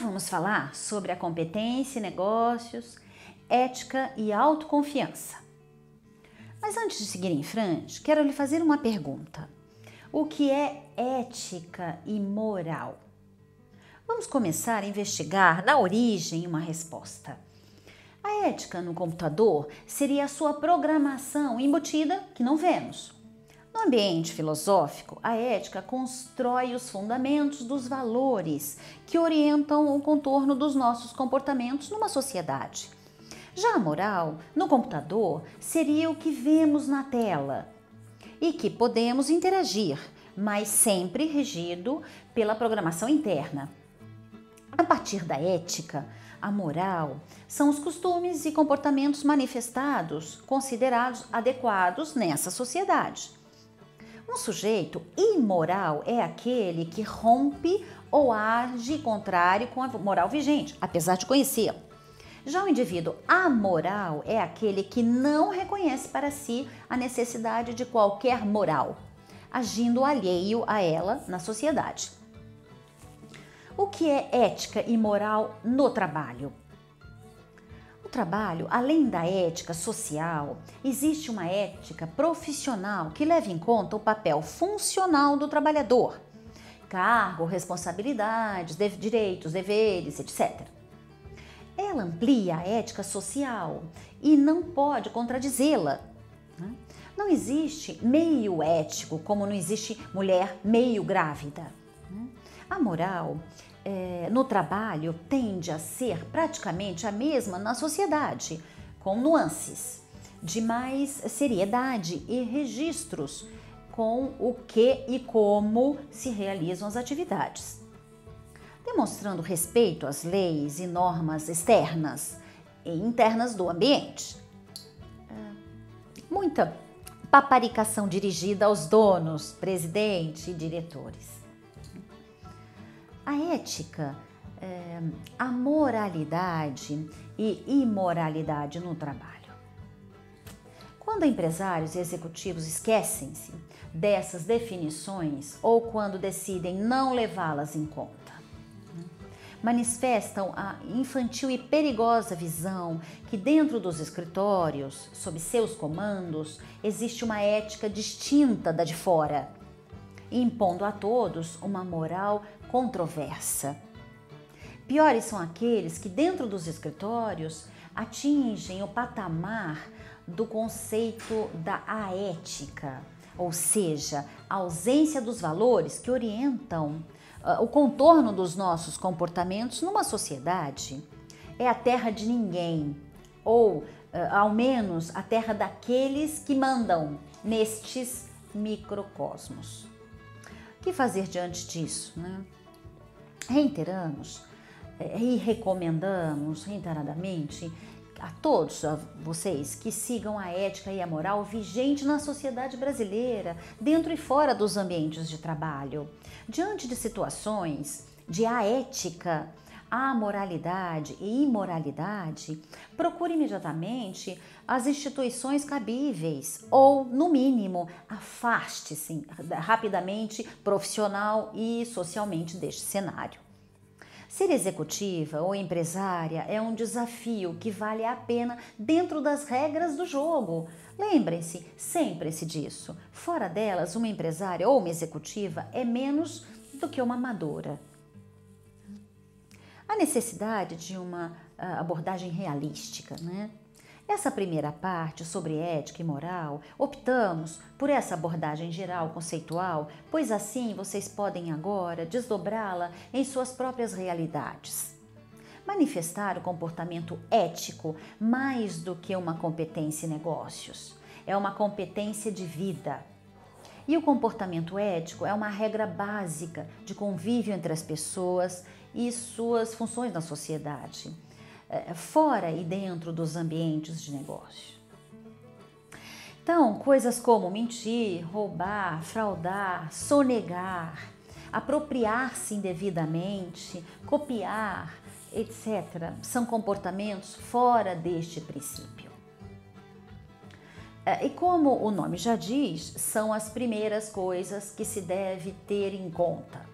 vamos falar sobre a competência em negócios, ética e autoconfiança. Mas antes de seguir em frente, quero lhe fazer uma pergunta. O que é ética e moral? Vamos começar a investigar na origem uma resposta. A ética no computador seria a sua programação embutida que não vemos. No ambiente filosófico, a ética constrói os fundamentos dos valores que orientam o contorno dos nossos comportamentos numa sociedade. Já a moral, no computador, seria o que vemos na tela e que podemos interagir, mas sempre regido pela programação interna. A partir da ética, a moral são os costumes e comportamentos manifestados, considerados adequados nessa sociedade. Um sujeito imoral é aquele que rompe ou age contrário com a moral vigente, apesar de conhecê-la. Já o indivíduo amoral é aquele que não reconhece para si a necessidade de qualquer moral, agindo alheio a ela na sociedade. O que é ética e moral no trabalho? No trabalho, além da ética social, existe uma ética profissional que leva em conta o papel funcional do trabalhador, cargo, responsabilidades, direitos, deveres, etc. Ela amplia a ética social e não pode contradizê-la. Não existe meio ético, como não existe mulher meio grávida. A moral no trabalho tende a ser praticamente a mesma na sociedade, com nuances de mais seriedade e registros com o que e como se realizam as atividades, demonstrando respeito às leis e normas externas e internas do ambiente. Muita paparicação dirigida aos donos, presidente e diretores. A ética, a moralidade e imoralidade no trabalho. Quando empresários e executivos esquecem-se dessas definições ou quando decidem não levá-las em conta, manifestam a infantil e perigosa visão que dentro dos escritórios, sob seus comandos, existe uma ética distinta da de fora, impondo a todos uma moral controversa. Piores são aqueles que dentro dos escritórios atingem o patamar do conceito da aética, ou seja, a ausência dos valores que orientam o contorno dos nossos comportamentos numa sociedade. É a terra de ninguém, ou ao menos a terra daqueles que mandam nestes microcosmos. O que fazer diante disso, né? Reiteramos e recomendamos reiteradamente a todos vocês que sigam a ética e a moral vigente na sociedade brasileira, dentro e fora dos ambientes de trabalho. Diante de situações de aética, amoralidade e imoralidade, procure imediatamente as instituições cabíveis ou, no mínimo, afaste-se rapidamente, profissional e socialmente deste cenário. Ser executiva ou empresária é um desafio que vale a pena dentro das regras do jogo. Lembrem-se sempre-se disso. Fora delas, uma empresária ou uma executiva é menos do que uma amadora. A necessidade de uma abordagem realística, né? Essa primeira parte sobre ética e moral, optamos por essa abordagem geral conceitual, pois assim vocês podem agora desdobrá-la em suas próprias realidades. Manifestar o comportamento ético mais do que uma competência em negócios, é uma competência de vida. E o comportamento ético é uma regra básica de convívio entre as pessoas e suas funções na sociedade, fora e dentro dos ambientes de negócio. Então, coisas como mentir, roubar, fraudar, sonegar, apropriar-se indevidamente, copiar, etc., são comportamentos fora deste princípio. E como o nome já diz, são as primeiras coisas que se deve ter em conta.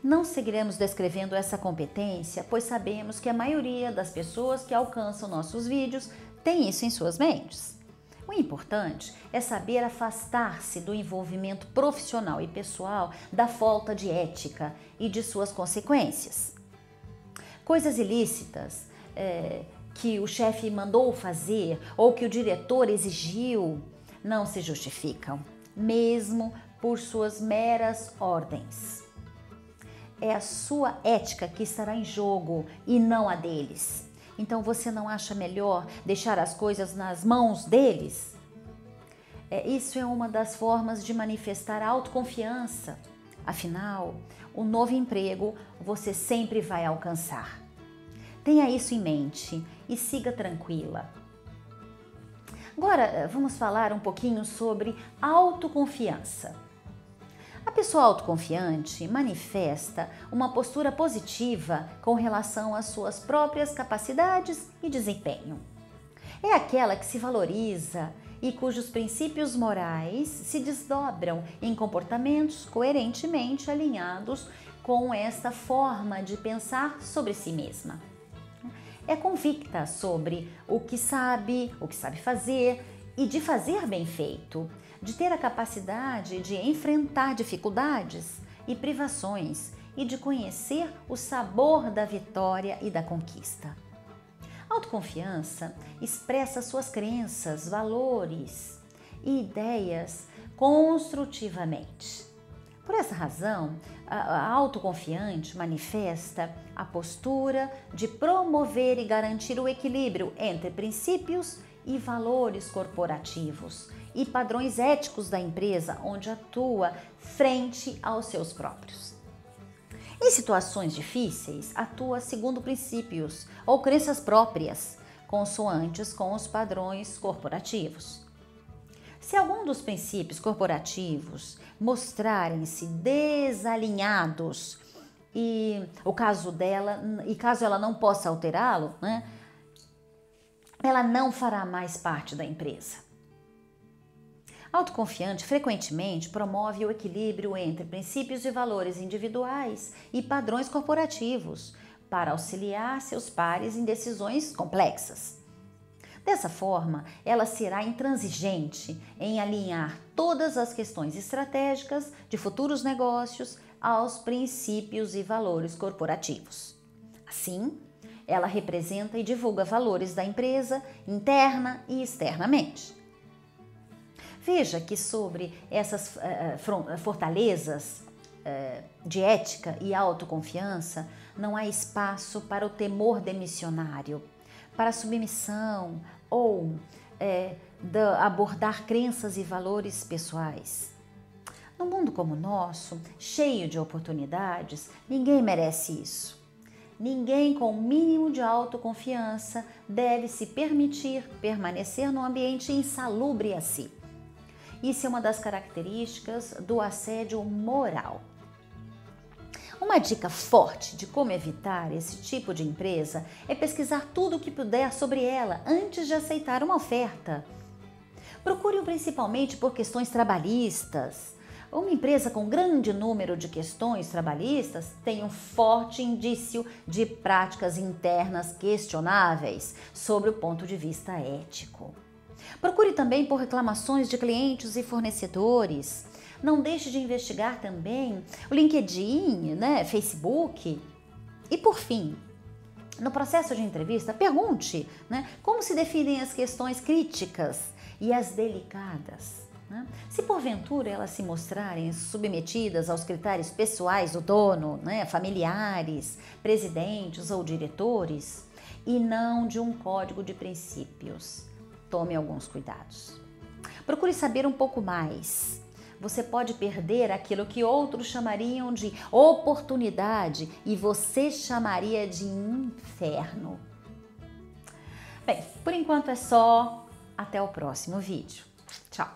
Não seguiremos descrevendo essa competência, pois sabemos que a maioria das pessoas que alcançam nossos vídeos tem isso em suas mentes. O importante é saber afastar-se do envolvimento profissional e pessoal da falta de ética e de suas consequências. Coisas ilícitas que o chefe mandou fazer ou que o diretor exigiu não se justificam, mesmo por suas meras ordens. É a sua ética que estará em jogo e não a deles. Então você não acha melhor deixar as coisas nas mãos deles? Isso é uma das formas de manifestar autoconfiança. Afinal, o novo emprego você sempre vai alcançar. Tenha isso em mente e siga tranquila. Agora vamos falar um pouquinho sobre autoconfiança. A pessoa autoconfiante manifesta uma postura positiva com relação às suas próprias capacidades e desempenho. É aquela que se valoriza e cujos princípios morais se desdobram em comportamentos coerentemente alinhados com esta forma de pensar sobre si mesma. É convicta sobre o que sabe fazer e de fazer bem feito, de ter a capacidade de enfrentar dificuldades e privações e de conhecer o sabor da vitória e da conquista. Autoconfiança expressa suas crenças, valores e ideias construtivamente. Por essa razão, a autoconfiante manifesta a postura de promover e garantir o equilíbrio entre princípios e valores corporativos e padrões éticos da empresa onde atua frente aos seus próprios. Em situações difíceis, atua segundo princípios ou crenças próprias, consoantes com os padrões corporativos. Se algum dos princípios corporativos mostrarem-se desalinhados caso ela não possa alterá-lo, ela não fará mais parte da empresa. Autoconfiante frequentemente promove o equilíbrio entre princípios e valores individuais e padrões corporativos para auxiliar seus pares em decisões complexas. Dessa forma, ela será intransigente em alinhar todas as questões estratégicas de futuros negócios aos princípios e valores corporativos. Assim, ela representa e divulga valores da empresa interna e externamente. Veja que sobre essas fortalezas de ética e autoconfiança não há espaço para o temor demissionário, para a submissão ou abordar crenças e valores pessoais. No mundo como o nosso, cheio de oportunidades, ninguém merece isso. Ninguém com o mínimo de autoconfiança deve se permitir permanecer num ambiente insalubre a si. Isso é uma das características do assédio moral. Uma dica forte de como evitar esse tipo de empresa é pesquisar tudo o que puder sobre ela antes de aceitar uma oferta. Procure-o principalmente por questões trabalhistas. Uma empresa com grande número de questões trabalhistas tem um forte indício de práticas internas questionáveis sobre o ponto de vista ético. Procure também por reclamações de clientes e fornecedores. Não deixe de investigar também o LinkedIn, Facebook. E por fim, no processo de entrevista, pergunte como se definem as questões críticas e as delicadas. Se porventura elas se mostrarem submetidas aos critérios pessoais do dono, familiares, presidentes ou diretores, e não de um código de princípios, tome alguns cuidados. Procure saber um pouco mais. Você pode perder aquilo que outros chamariam de oportunidade e você chamaria de inferno. Bem, por enquanto é só. Até o próximo vídeo. Tchau!